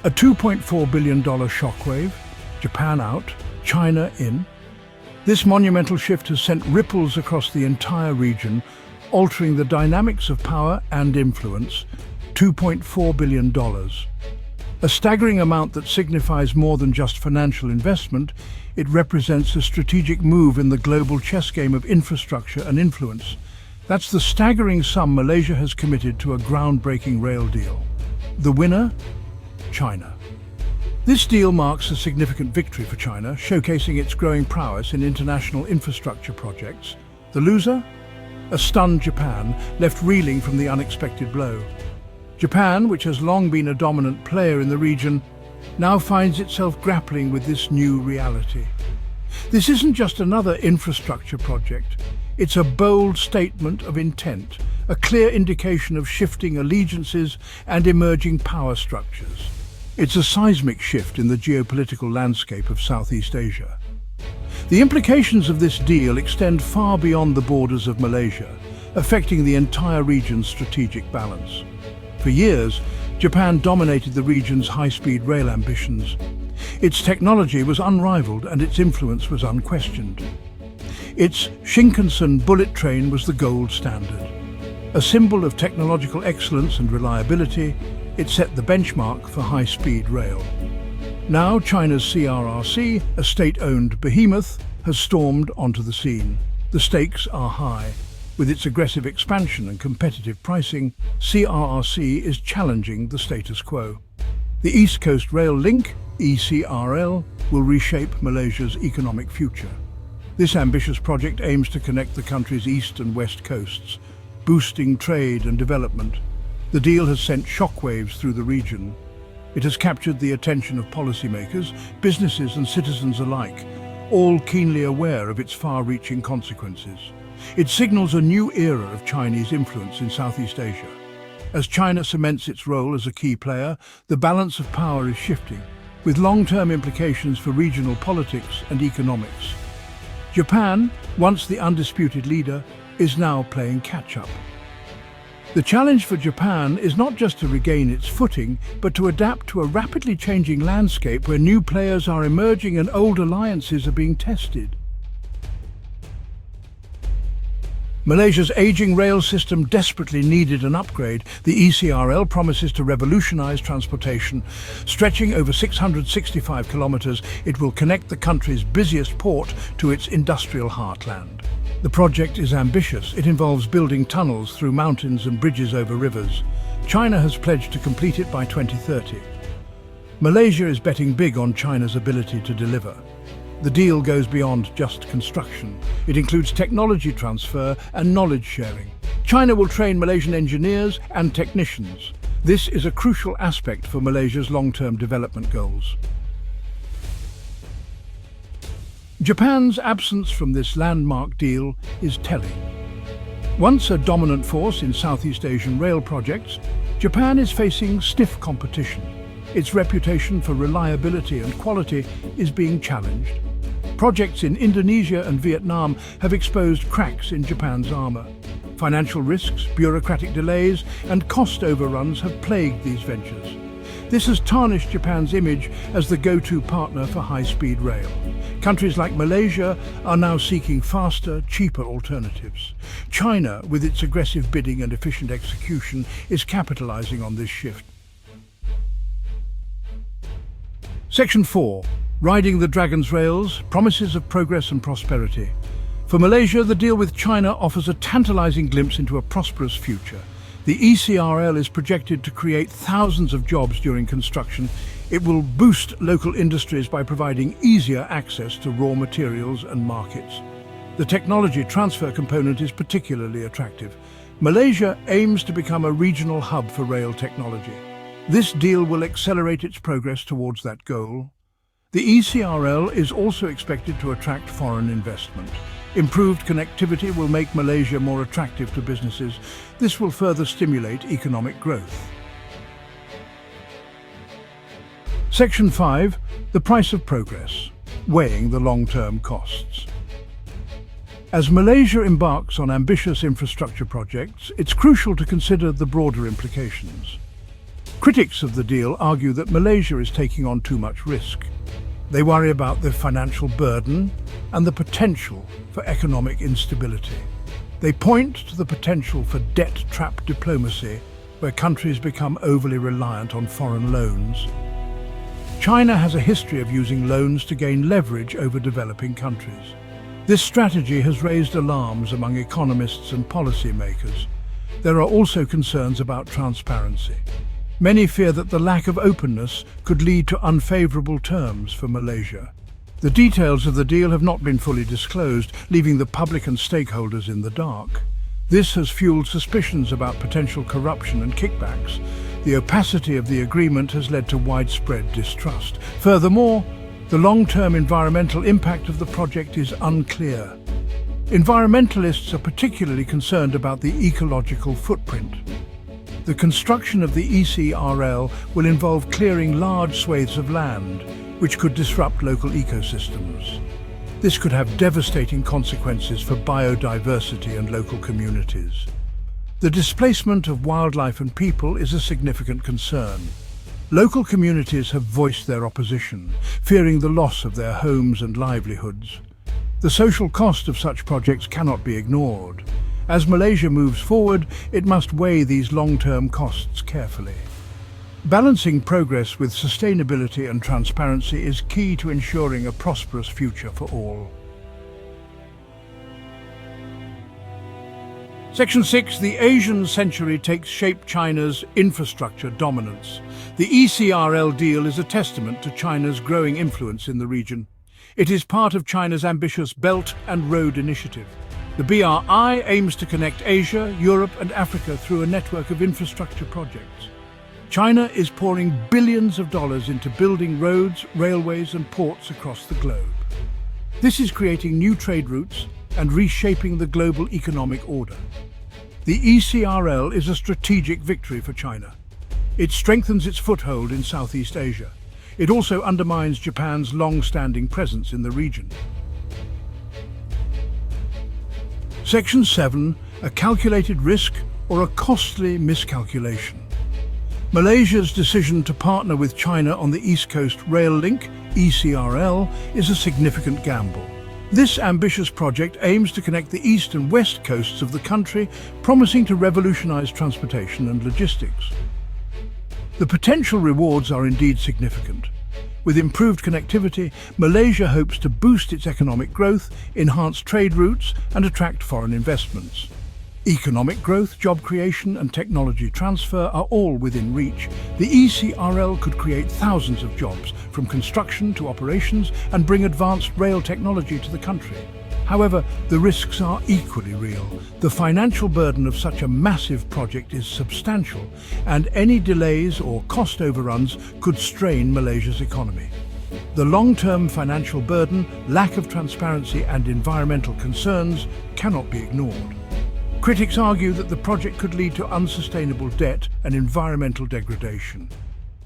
A $2.4 billion shockwave, Japan out, China in. This monumental shift has sent ripples across the entire region, altering the dynamics of power and influence. $2.4 billion. A staggering amount that signifies more than just financial investment. It represents a strategic move in the global chess game of infrastructure and influence. That's the staggering sum Malaysia has committed to a groundbreaking rail deal. The winner? China. This deal marks a significant victory for China, showcasing its growing prowess in international infrastructure projects. The loser? A stunned Japan, left reeling from the unexpected blow. Japan, which has long been a dominant player in the region, now finds itself grappling with this new reality. This isn't just another infrastructure project. It's a bold statement of intent, a clear indication of shifting allegiances and emerging power structures. It's a seismic shift in the geopolitical landscape of Southeast Asia. The implications of this deal extend far beyond the borders of Malaysia, affecting the entire region's strategic balance. For years, Japan dominated the region's high-speed rail ambitions. Its technology was unrivaled and its influence was unquestioned. Its Shinkansen bullet train was the gold standard. A symbol of technological excellence and reliability, it set the benchmark for high-speed rail. Now China's CRRC, a state-owned behemoth, has stormed onto the scene. The stakes are high. With its aggressive expansion and competitive pricing, CRRC is challenging the status quo. The East Coast Rail Link, ECRL, will reshape Malaysia's economic future. This ambitious project aims to connect the country's east and west coasts, boosting trade and development. The deal has sent shockwaves through the region. It has captured the attention of policymakers, businesses and citizens alike, all keenly aware of its far-reaching consequences. It signals a new era of Chinese influence in Southeast Asia. As China cements its role as a key player, the balance of power is shifting, with long-term implications for regional politics and economics. Japan, once the undisputed leader, is now playing catch-up. The challenge for Japan is not just to regain its footing, but to adapt to a rapidly changing landscape where new players are emerging and old alliances are being tested. Malaysia's aging rail system desperately needed an upgrade. The ECRL promises to revolutionize transportation. Stretching over 665 kilometers, it will connect the country's busiest port to its industrial heartland. The project is ambitious. It involves building tunnels through mountains and bridges over rivers. China has pledged to complete it by 2030. Malaysia is betting big on China's ability to deliver. The deal goes beyond just construction. It includes technology transfer and knowledge sharing. China will train Malaysian engineers and technicians. This is a crucial aspect for Malaysia's long-term development goals. Japan's absence from this landmark deal is telling. Once a dominant force in Southeast Asian rail projects, Japan is facing stiff competition. Its reputation for reliability and quality is being challenged. Projects in Indonesia and Vietnam have exposed cracks in Japan's armor. Financial risks, bureaucratic delays, and cost overruns have plagued these ventures. This has tarnished Japan's image as the go-to partner for high-speed rail. Countries like Malaysia are now seeking faster, cheaper alternatives. China, with its aggressive bidding and efficient execution, is capitalizing on this shift. Section 4. Riding the Dragon's Rails, Promises of Progress and Prosperity. For Malaysia, the deal with China offers a tantalizing glimpse into a prosperous future. The ECRL is projected to create thousands of jobs during construction. It will boost local industries by providing easier access to raw materials and markets. The technology transfer component is particularly attractive. Malaysia aims to become a regional hub for rail technology. This deal will accelerate its progress towards that goal. The ECRL is also expected to attract foreign investment. Improved connectivity will make Malaysia more attractive to businesses. This will further stimulate economic growth. Section 5. The Price of Progress. Weighing the long-term costs. As Malaysia embarks on ambitious infrastructure projects, it's crucial to consider the broader implications. Critics of the deal argue that Malaysia is taking on too much risk. They worry about the financial burden and the potential for economic instability. They point to the potential for debt-trap diplomacy, where countries become overly reliant on foreign loans. China has a history of using loans to gain leverage over developing countries. This strategy has raised alarms among economists and policymakers. There are also concerns about transparency. Many fear that the lack of openness could lead to unfavorable terms for Malaysia. The details of the deal have not been fully disclosed, leaving the public and stakeholders in the dark. This has fueled suspicions about potential corruption and kickbacks. The opacity of the agreement has led to widespread distrust. Furthermore, the long-term environmental impact of the project is unclear. Environmentalists are particularly concerned about the ecological footprint. The construction of the ECRL will involve clearing large swathes of land, which could disrupt local ecosystems. This could have devastating consequences for biodiversity and local communities. The displacement of wildlife and people is a significant concern. Local communities have voiced their opposition, fearing the loss of their homes and livelihoods. The social cost of such projects cannot be ignored. As Malaysia moves forward, it must weigh these long-term costs carefully. Balancing progress with sustainability and transparency is key to ensuring a prosperous future for all. Section 6. The Asian century takes shape. China's infrastructure dominance. The ECRL deal is a testament to China's growing influence in the region. It is part of China's ambitious Belt and Road Initiative. The BRI aims to connect Asia, Europe and Africa through a network of infrastructure projects. China is pouring billions of dollars into building roads, railways and ports across the globe. This is creating new trade routes and reshaping the global economic order. The ECRL is a strategic victory for China. It strengthens its foothold in Southeast Asia. It also undermines Japan's long-standing presence in the region. Section 7. A calculated risk or a costly miscalculation. Malaysia's decision to partner with China on the East Coast Rail Link, ECRL, is a significant gamble. This ambitious project aims to connect the east and west coasts of the country, promising to revolutionize transportation and logistics. The potential rewards are indeed significant. With improved connectivity, Malaysia hopes to boost its economic growth, enhance trade routes, and attract foreign investments. Economic growth, job creation, and technology transfer are all within reach. The ECRL could create thousands of jobs, from construction to operations, and bring advanced rail technology to the country. However, the risks are equally real. The financial burden of such a massive project is substantial, and any delays or cost overruns could strain Malaysia's economy. The long-term financial burden, lack of transparency, and environmental concerns cannot be ignored. Critics argue that the project could lead to unsustainable debt and environmental degradation.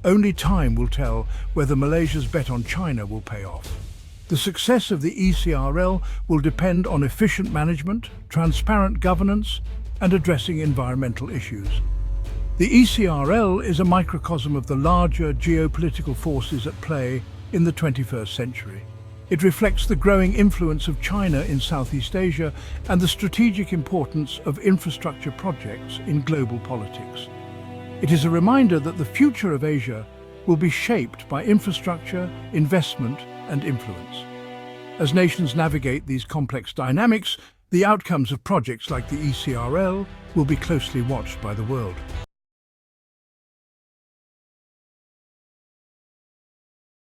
Only time will tell whether Malaysia's bet on China will pay off. The success of the ECRL will depend on efficient management, transparent governance, and addressing environmental issues. The ECRL is a microcosm of the larger geopolitical forces at play in the 21st century. It reflects the growing influence of China in Southeast Asia and the strategic importance of infrastructure projects in global politics. It is a reminder that the future of Asia will be shaped by infrastructure, investment, and influence. As nations navigate these complex dynamics, the outcomes of projects like the ECRL will be closely watched by the world.